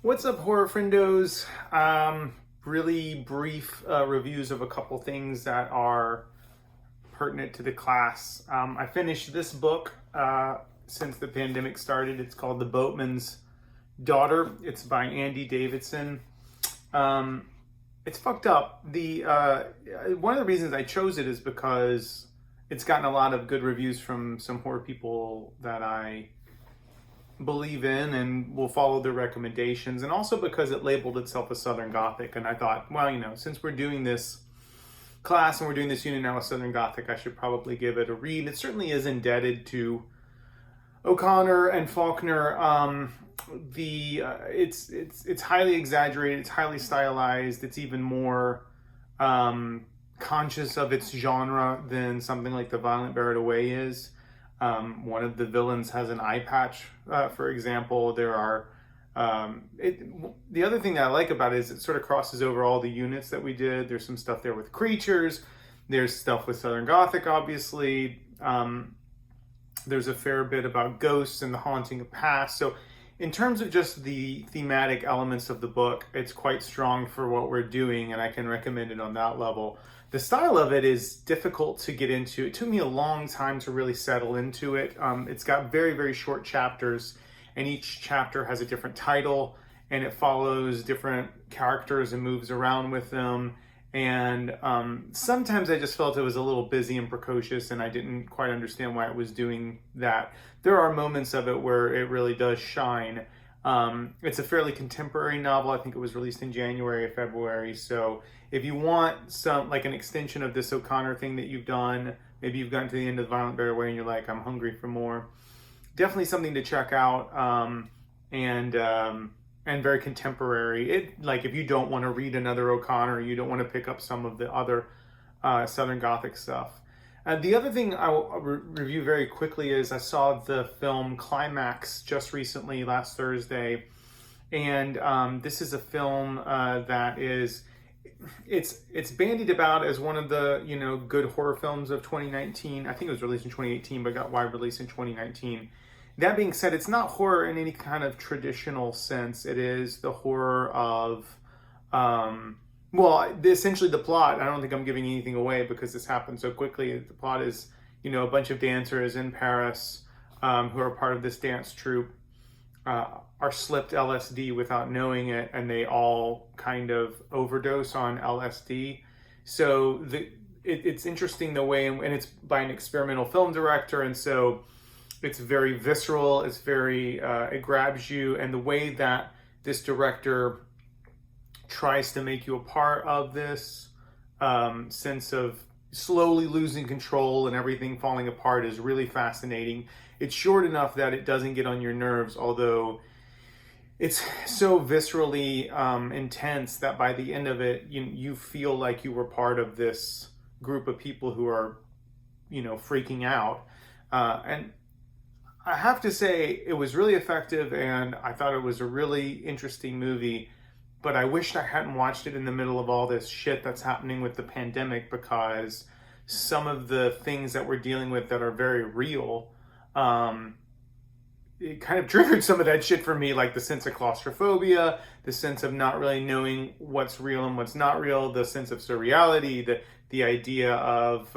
What's up, horror friendos? Really brief reviews of a couple things that are pertinent to the class. I finished this book since the pandemic started. It's called The Boatman's Daughter. It's by Andy Davidson. It's fucked up. One of the reasons I chose it is because it's gotten a lot of good reviews from some horror people that I believe in and will follow their recommendations, and also because it labeled itself as Southern Gothic. And I thought, well, since we're doing this class and we're doing this unit now with Southern Gothic, I should probably give it a read. It certainly is indebted to O'Connor and Faulkner. It's highly exaggerated, it's highly stylized, it's even more conscious of its genre than something like The Violent Bear It Away is. One of the villains has an eye patch, for example. The other thing that I like about it is it sort of crosses over all the units that we did. There's some stuff there with creatures. There's stuff with Southern Gothic, obviously. There's a fair bit about ghosts and the haunting of past. So in terms of just the thematic elements of the book, it's quite strong for what we're doing, and I can recommend it on that level. The style of it is difficult to get into. It took me a long time to really settle into it. It's got very, very short chapters, and each chapter has a different title, and it follows different characters and moves around with them. And sometimes I just felt it was a little busy and precocious, and I didn't quite understand why it was doing that. There are moments of it where it really does shine. It's a fairly contemporary novel. I think it was released in January or February. So if you want an extension of this O'Connor thing that you've done, maybe you've gotten to the end of The Violent Bear Away and you're like, I'm hungry for more. Definitely something to check out. And very contemporary. If you don't want to read another O'Connor, you don't want to pick up some of the other Southern Gothic stuff. The other thing I'll review very quickly is I saw the film CLIMAX just recently, last Thursday, and this is a film that it's bandied about as one of the good horror films of 2019. I think it was released in 2018, but got wide release in 2019. That being said, it's not horror in any kind of traditional sense. It is the horror of essentially the plot. I don't think I'm giving anything away because this happened so quickly. The plot is, a bunch of dancers in Paris who are part of this dance troupe are slipped LSD without knowing it, and they all kind of overdose on LSD. So it's interesting the way, and it's by an experimental film director, and so it's very visceral. It's very, it grabs you, and the way that this director tries to make you a part of this sense of slowly losing control and everything falling apart is really fascinating. It's short enough that it doesn't get on your nerves, although it's so viscerally intense that by the end of it, you feel like you were part of this group of people who are, freaking out. And I have to say it was really effective, and I thought it was a really interesting movie. But I wished I hadn't watched it in the middle of all this shit that's happening with the pandemic, because some of the things that we're dealing with that are very real, it kind of triggered some of that shit for me, like the sense of claustrophobia, the sense of not really knowing what's real and what's not real, the sense of surreality, the idea of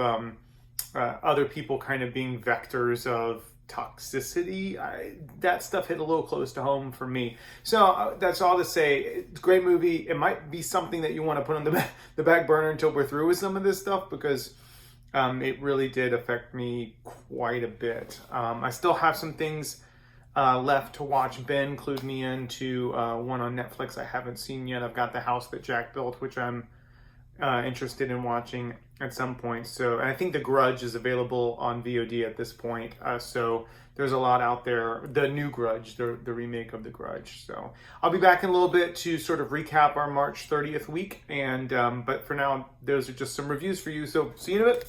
other people kind of being vectors of toxicity. That stuff hit a little close to home for me. So that's all to say. It's a great movie. It might be something that you want to put on the back burner until we're through with some of this stuff, because it really did affect me quite a bit. I still have some things left to watch. Ben clued me into one on Netflix I haven't seen yet. I've got The House That Jack Built, which I'm interested in watching at some point. So, and I think The Grudge is available on VOD at this point. So there's a lot out there. The new Grudge, the remake of The Grudge. So I'll be back in a little bit to sort of recap our March 30th week. And but for now, those are just some reviews for you. So see you in a bit.